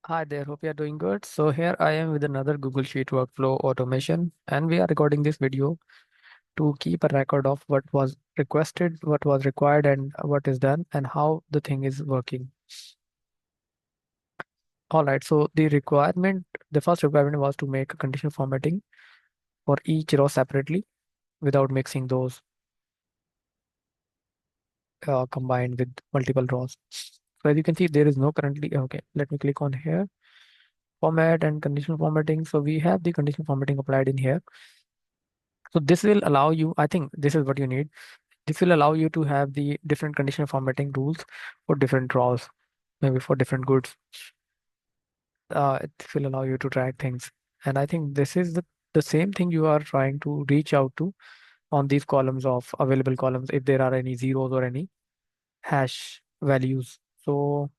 Hi there, hope you are doing good. So here I am with another Google Sheet workflow automation, and we are recording this video to keep a record of what was requested, what was required, and what is done, and how the thing is working. All right, so the first requirement was to make a conditional formatting for each row separately without mixing those combined with multiple rows. So as you can see, there is no currently, okay, let me click on here, format and conditional formatting. So we have the conditional formatting applied in here. So this will allow you, I think this is what you need. This will allow you to have the different conditional formatting rules for different rows, maybe for different goods. It will allow you to track things. And I think this is the same thing you are trying to reach out to on these columns of available columns if there are any zeros or any hash values. So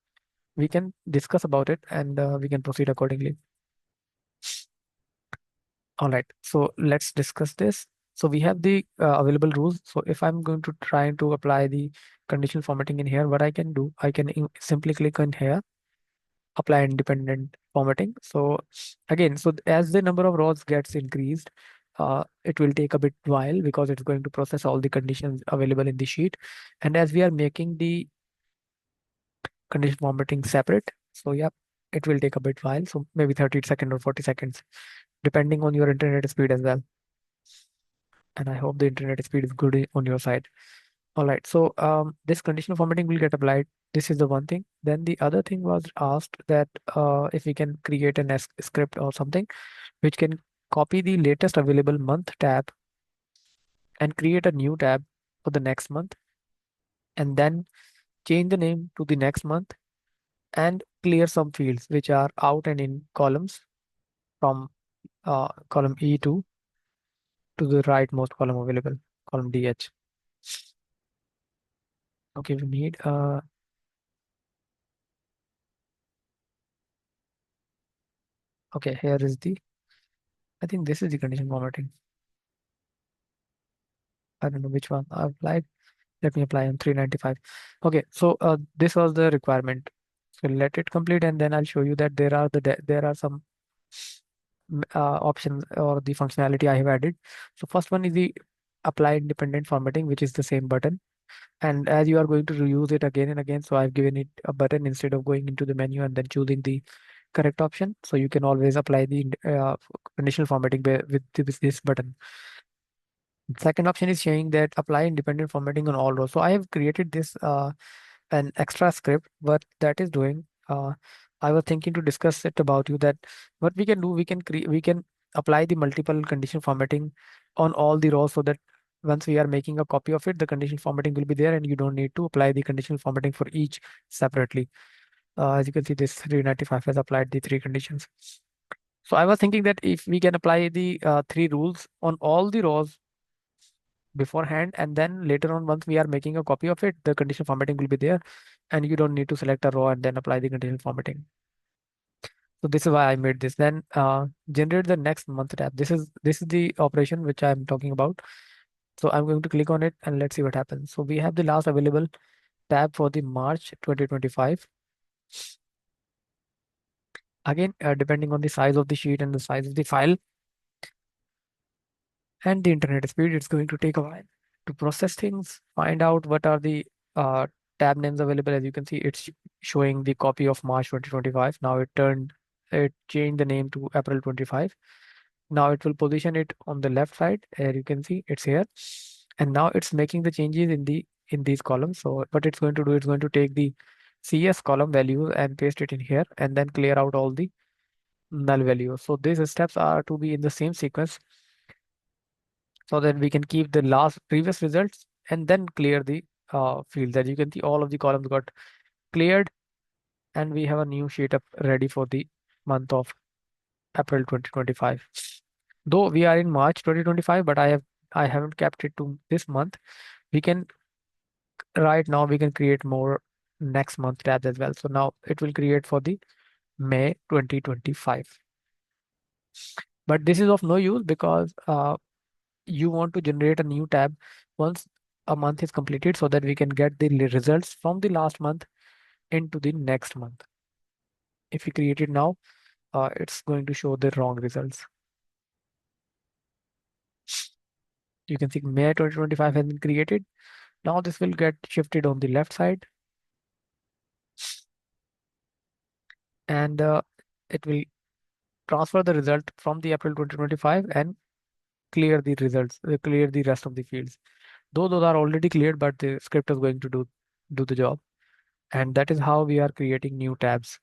we can discuss about it and we can proceed accordingly. All right, so let's discuss this. So we have the available rules. So if I'm going to try to apply the conditional formatting in here, what I can do, I can simply click on here, apply independent formatting. So again, so as the number of rows gets increased, it will take a bit while because it's going to process all the conditions available in the sheet. And as we are making the condition formatting separate, so yeah, it will take a bit while. So maybe 30 seconds or 40 seconds, depending on your internet speed as well. And I hope the internet speed is good on your side. All right, so this conditional formatting will get applied. This is the one thing. Then the other thing was asked that if we can create an script or something which can copy the latest available month tab and create a new tab for the next month, and then change the name to the next month and clear some fields which are out and in columns from column E2 to the rightmost column available, column DH. Okay, we need okay, here is the, I think this is the condition formatting. I don't know which one I applied. Let me apply on 395. Okay, so this was the requirement. So let it complete, and then I'll show you that there are some options or the functionality I have added. So first one is the apply independent formatting, which is the same button. And as you are going to reuse it again and again, so I've given it a button instead of going into the menu and then choosing the correct option. So you can always apply the conditional formatting with this button. Second option is showing that apply independent formatting on all rows. So I have created this an extra script. What that is doing, I was thinking to discuss it about you that what we can do, we can apply the multiple condition formatting on all the rows so that once we are making a copy of it, the condition formatting will be there and you don't need to apply the conditional formatting for each separately. As you can see, this 395 has applied the three conditions. So I was thinking that if we can apply the three rules on all the rows beforehand, and then later on once we are making a copy of it, the conditional formatting will be there and you don't need to select a row and then apply the conditional formatting. So this is why I made this. Then generate the next month tab. This is the operation which I'm talking about. So I'm going to click on it and let's see what happens. So we have the last available tab for the March 2025. Again, depending on the size of the sheet and the size of the file and the internet speed, it's going to take a while to process things, find out what are the uh, tab names available. As you can see, it's showing the copy of March 2025. Now it changed the name to April 25. Now it will position it on the left side. Here you can see it's here. And now it's making the changes in these columns. So what it's going to do, it's going to take the CS column values and paste it in here and then clear out all the null values. So these steps are to be in the same sequence so that we can keep the last previous results and then clear the fields. As you can see, all of the columns got cleared and we have a new sheet up ready for the month of April 2025. Though we are in March 2025, but I haven't kept it to this month. We can right now we can create more next month tabs as well. So now it will create for the May 2025. But this is of no use because you want to generate a new tab once a month is completed so that we can get the results from the last month into the next month. If we create it now, it's going to show the wrong results. You can see May 2025 has been created. Now this will get shifted on the left side, and it will transfer the result from the April 2025 and clear the results, clear the rest of the fields. Though those are already cleared, but the script is going to do the job. And that is how we are creating new tabs.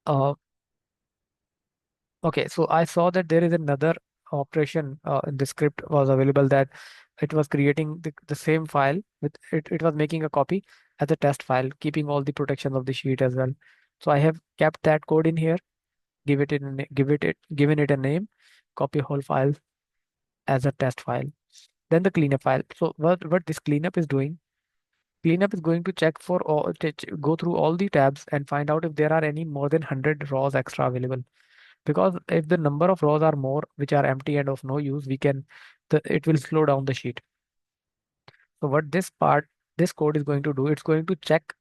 Uh, okay, so I saw that there is another operation in the script was available, that it was creating the same file with it was making a copy as a test file, keeping all the protections of the sheet as well. So I have kept that code in here, given it a name, copy whole file as a test file. Then the cleanup file. So what this cleanup is doing, cleanup is going to check for all, go through all the tabs and find out if there are any more than 100 rows extra available. Because if the number of rows are more, which are empty and of no use, it will slow down the sheet. So what this code is going to do, it's going to check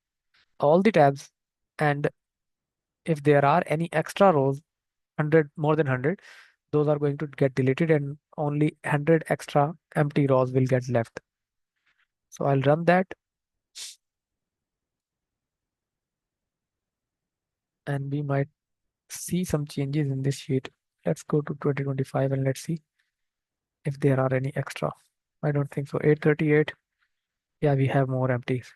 all the tabs, and if there are any extra rows, 100 more than 100, those are going to get deleted, and only 100 extra empty rows will get left. So I'll run that, and we might see some changes in this sheet. Let's go to 2025 and let's see if there are any extra. I don't think so. 838. Yeah, we have more empties.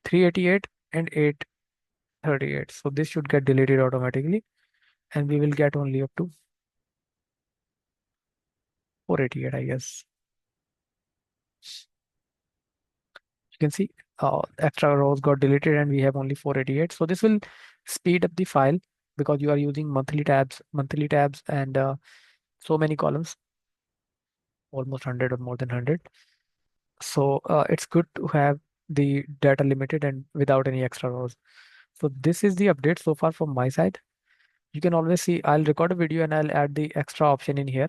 388 and 838. So this should get deleted automatically, and we will get only up to 488, I guess. You can see extra rows got deleted and we have only 488. So this will speed up the file because you are using monthly tabs, and so many columns, almost 100 or more than 100. So it's good to have the data limited and without any extra rows. So this is the update so far from my side. You can always see, I'll record a video and I'll add the extra option in here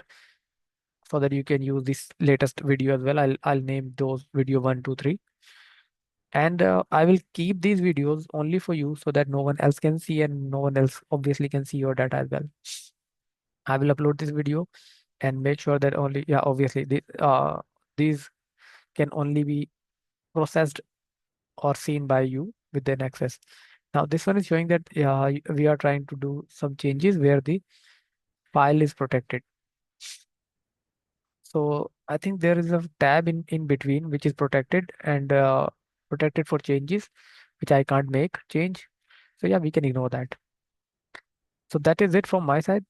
so that you can use this latest video as well. I'll name those video 1, 2, 3. And I will keep these videos only for you so that no one else can see, and no one else obviously can see your data as well. I will upload this video and make sure that only, yeah, obviously these can only be processed or seen by you within access. Now this one is showing that we are trying to do some changes where the file is protected. So I think there is a tab in between which is protected, and protected for changes, which I can't make change. So yeah, we can ignore that. So that is it from my side.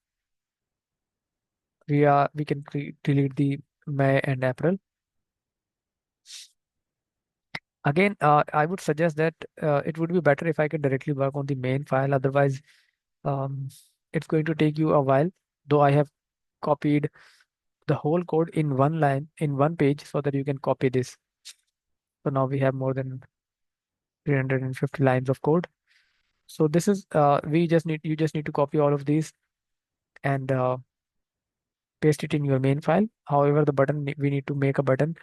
We can delete the May and April. Again, I would suggest that it would be better if I could directly work on the main file. Otherwise, um, it's going to take you a while. Though I have copied the whole code in one line, in one page, so that you can copy this. So now we have more than 350 lines of code. So this is you just need to copy all of these and paste it in your main file. However, we need to make a button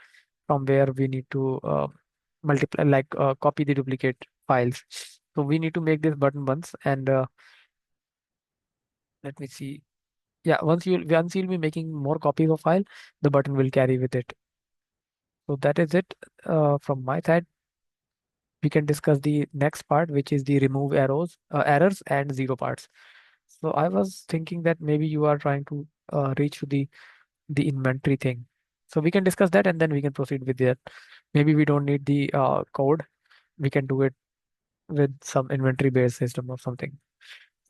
from where we need to multiply, like copy the duplicate files. So we need to make this button once, and let me see. Yeah, once you'll be making more copies of file, the button will carry with it. So that is it from my side. We can discuss the next part, which is the remove errors and zero parts. So I was thinking that maybe you are trying to reach to the inventory thing. So we can discuss that and then we can proceed with that. Maybe we don't need the code. We can do it with some inventory based system or something.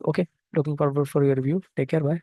Okay, looking forward for your review. Take care. Bye.